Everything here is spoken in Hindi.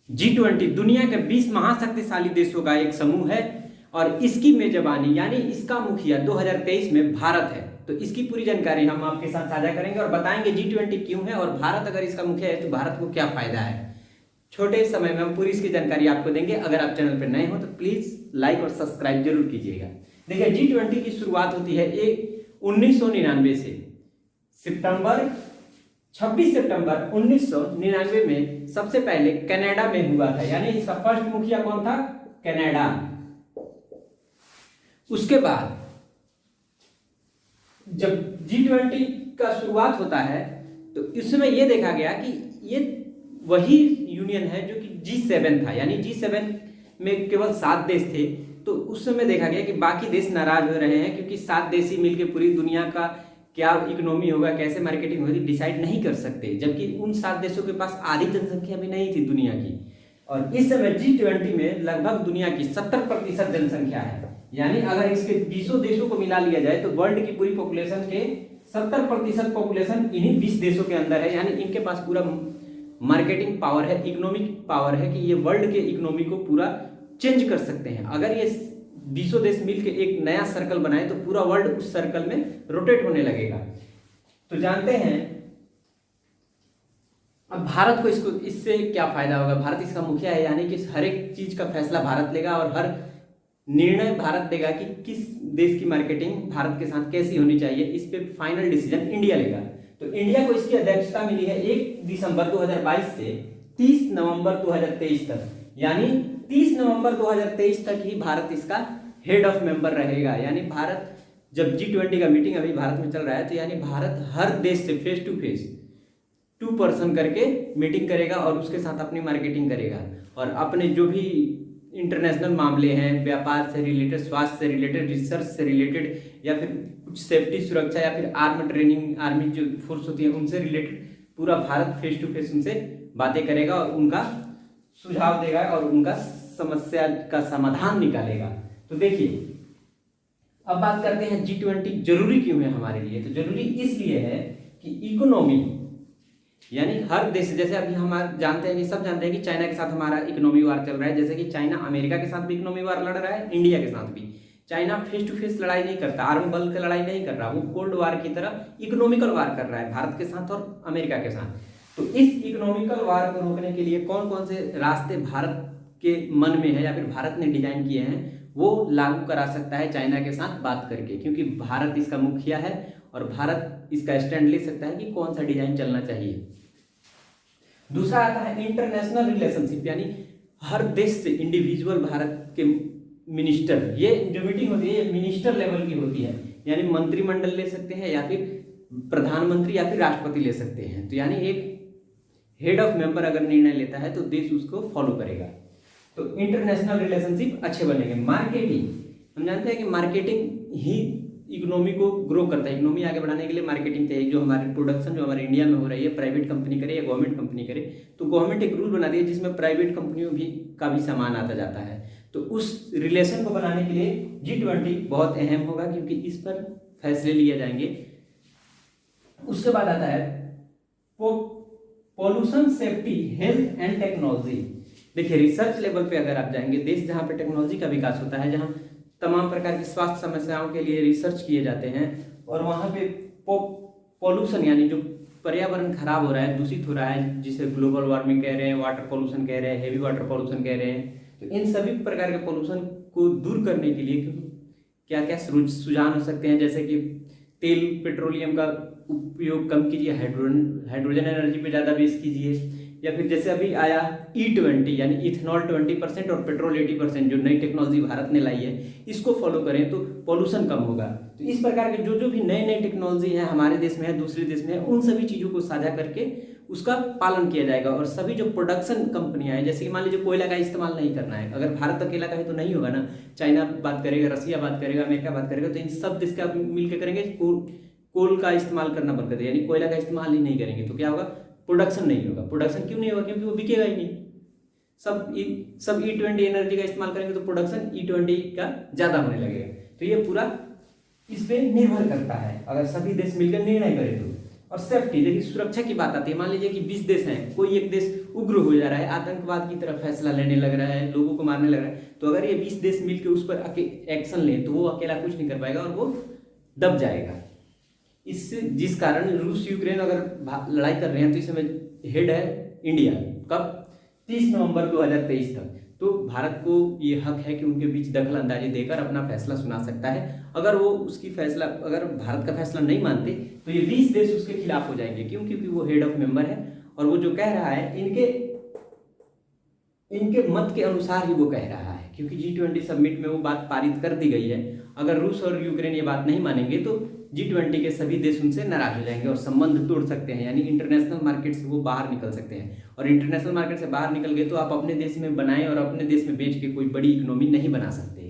G20 दुनिया के 20 महाशक्तिशाली देशों का एक समूह है और इसकी मेजबानी यानी इसका मुखिया 2023 में भारत है। तो इसकी पूरी जानकारी हम आपके साथ साझा करेंगे और बताएंगे G20 क्यों है और भारत अगर इसका मुखिया है तो भारत को क्या फायदा है। छोटे समय में हम पूरी इसकी जानकारी आपको देंगे। अगर आप चैनल पर नए हो तो प्लीज लाइक और सब्सक्राइब जरूर कीजिएगा। देखिए, G20 की शुरुआत होती है 1999 से। 26 सितंबर 1999 में सबसे पहले कनाडा में हुआ था, यानी इसका फर्स्ट मुखिया कौन था? कनाडा। उसके बाद जब G20 का शुरुआत होता है तो इसमें यह देखा गया कि ये वही यूनियन है जो कि G7 था, यानी G7 में केवल 7 देश थे। तो उस समय देखा गया कि बाकी देश नाराज हो रहे हैं क्योंकि 7 देश ही मिलकर पूरी दुनिया का क्या इकोनॉमी होगा, कैसे मार्केटिंग होगी, डिसाइड नहीं कर सकते, जबकि उन 7 देशों के पास आधी जनसंख्या भी नहीं थी दुनिया की। और इस समय G20 में लगभग दुनिया की 70% जनसंख्या है, यानी अगर इसके 20 देशों को मिला लिया जाए तो वर्ल्ड की पूरी पॉपुलेशन के 70% पॉपुलेशन इन्हीं 20 देशों के अंदर है। यानी इनके पास पूरा मार्केटिंग पावर है, इकोनॉमिक पावर है कि ये वर्ल्ड के इकोनॉमी को पूरा चेंज कर सकते हैं। अगर ये 20 देश मिलकर एक नया सर्कल बनाए तो पूरा वर्ल्ड उस सर्कल में रोटेट होने लगेगा। तो जानते हैं अब भारत को इससे क्या फायदा होगा। भारत इसका मुखिया है, यानी कि हर एक चीज का फैसला भारत लेगा और हर निर्णय भारत देगा कि किस देश की मार्केटिंग भारत के साथ कैसी होनी चाहिए। इस पे फाइनल डिसीजन इंडिया लेगा। तो इंडिया को इसकी अध्यक्षता मिली है 1 दिसंबर 2022 से 30 नवंबर 2023 तक, यानी 30 नवंबर 2023 तक ही भारत इसका हेड ऑफ मेंबर रहेगा। यानी भारत जब G20 का मीटिंग अभी भारत में चल रहा है तो यानी भारत हर देश से फेस टू फेस 2 पर्सन करके मीटिंग करेगा और उसके साथ अपनी मार्केटिंग करेगा और अपने जो भी इंटरनेशनल मामले हैं, व्यापार से रिलेटेड, स्वास्थ्य से रिलेटेड, रिसर्च से रिलेटेड या फिर कुछ सेफ्टी सुरक्षा या फिर आर्म ट्रेनिंग, आर्मी जो फोर्स होती है उनसे रिलेटेड पूरा भारत फेस टू फेस उनसे बातें करेगा और उनका सुझाव देगा और उनका समस्या का समाधान निकालेगा। तो देखिए, अब बात करते हैं G20 जरूरी क्यों है हमारे लिए। तो जरूरी इसलिए है कि इकोनॉमी यानी हर देश, जैसे अभी हम जानते हैं कि सब जानते हैं कि चाइना के साथ हमारा इकोनॉमी वार चल रहा है। जैसे कि चाइना अमेरिका के साथ भी इकोनॉमी वार लड़ रहा है, इंडिया के साथ भी। चाइना फेस टू फेस लड़ाई नहीं करता, आर्म बल की लड़ाई नहीं कर रहा, वो कोल्ड वार की तरह इकोनॉमिकल वार कर रहा है भारत के साथ और अमेरिका के साथ। तो इस इकोनॉमिकल वार को रोकने के लिए कौन कौन से रास्ते भारत के मन में है या फिर भारत ने डिजाइन किए हैं वो लागू करा सकता है चाइना के साथ बात करके, क्योंकि भारत इसका मुखिया है और भारत इसका स्टैंड ले सकता है कि कौन सा डिजाइन चलना चाहिए। दूसरा आता है इंटरनेशनल रिलेशनशिप, यानी हर देश से इंडिविजुअल भारत के मिनिस्टर, ये जो मीटिंग होती है ये मिनिस्टर लेवल की होती है, यानी मंत्रिमंडल ले सकते हैं या फिर प्रधानमंत्री या फिर राष्ट्रपति ले सकते हैं। तो यानी एक हेड ऑफ मेंबर अगर निर्णय लेता है तो देश उसको फॉलो करेगा। तो इंटरनेशनल रिलेशनशिप अच्छे बनेंगे। मार्केटिंग, हम जानते हैं कि मार्केटिंग ही इकोनॉमी को ग्रो करता है। इकोनॉमी आगे बढ़ाने के लिए मार्केटिंग चाहिए। जो हमारी प्रोडक्शन जो हमारे इंडिया में हो रही है, प्राइवेट कंपनी करे या गवर्नमेंट कंपनी करे, तो गवर्नमेंट एक रूल बनाती है जिसमें प्राइवेट कंपनियों का भी सामान आता जाता है। तो उस रिलेशन को बनाने के लिए G20 बहुत अहम होगा क्योंकि इस पर फैसले लिए जाएंगे। उसके बाद आता है pollution safety, health and technology. देखिए, रिसर्च लेवल पे अगर आप जाएंगे, देश जहाँ पे टेक्नोलॉजी का विकास होता है, जहाँ तमाम प्रकार की स्वास्थ्य समस्याओं के लिए रिसर्च किए जाते हैं और वहाँ पे पॉल्यूशन यानी जो पर्यावरण खराब हो रहा है, दूषित हो रहा है, जिसे ग्लोबल वार्मिंग कह रहे हैं, वाटर पॉल्यूशन कह रहे हैं, हेवी वाटर पॉल्यूशन कह रहे हैं, तो इन सभी प्रकार के पॉल्यूशन को दूर करने के लिए क्या क्या सुझाव हो सकते हैं, जैसे कि तेल पेट्रोलियम का उपयोग कम कीजिए, हाइड्रोजन एनर्जी पे ज़्यादा बेस कीजिए, या फिर जैसे अभी आया E20 यानी इथेनॉल 20% और पेट्रोल 80%, जो नई टेक्नोलॉजी भारत ने लाई है, इसको फॉलो करें तो पॉल्यूशन कम होगा। तो इस प्रकार के जो भी नई नई टेक्नोलॉजी है हमारे देश में है, दूसरे देश में है, उन सभी चीज़ों को साझा करके उसका पालन किया जाएगा। और सभी जो प्रोडक्शन कंपनियां हैं, जैसे कि मान लीजिए कोयला का इस्तेमाल नहीं करना है, अगर भारत अकेला का है तो नहीं होगा ना, चाइना बात करेगा, रसिया बात करेगा, अमेरिका बात करेगा, तो इन सब देश का मिलकर करेंगे कोल का इस्तेमाल करना बंद कर दें, यानी कोयला का इस्तेमाल ही नहीं करेंगे, तो क्या होगा, प्रोडक्शन नहीं होगा। प्रोडक्शन क्यों नहीं होगा? क्योंकि वो बिकेगा ही नहीं। सब E20 एनर्जी का इस्तेमाल करेंगे तो प्रोडक्शन E20 का ज़्यादा होने लगेगा। तो ये पूरा इस पे निर्भर करता है, अगर सभी देश मिलकर निर्णय करें तो। और सेफ्टी, देखिए सुरक्षा की बात आती है, मान लीजिए कि 20 देश हैं, कोई एक देश उग्र हो जा रहा है, आतंकवाद की तरफ फैसला लेने लग रहा है, लोगों को मारने लग रहा है, तो अगर ये 20 देश मिलकर उस पर एक्शन लें तो वो अकेला कुछ नहीं कर पाएगा और वो दब जाएगा। इससे जिस कारण रूस यूक्रेन अगर लड़ाई कर रहे हैं तो इस समय हेड है इंडिया। कब? 30 नवंबर 2023 तक। तो भारत को ये हक है कि उनके बीच दखल अंदाजी देकर अपना फैसला सुना सकता है। अगर वो उसकी फैसला, अगर भारत का फैसला नहीं मानते तो ये 20 देश उसके खिलाफ हो जाएंगे। क्यों? क्योंकि वो हेड ऑफ मेंबर है और वो जो कह रहा है इनके मत के अनुसार ही वो कह रहा है, क्योंकि G20 समिट में वो बात पारित कर दी गई है। अगर रूस और यूक्रेन ये बात नहीं मानेंगे तो G20 के सभी देश उनसे नाराज हो जाएंगे और संबंध तोड़ सकते हैं, यानी इंटरनेशनल मार्केट से वो बाहर निकल सकते हैं। और इंटरनेशनल मार्केट से बाहर निकल गए तो आप अपने देश में बनाएं और अपने देश में बेच के कोई बड़ी इकोनॉमी नहीं बना सकते।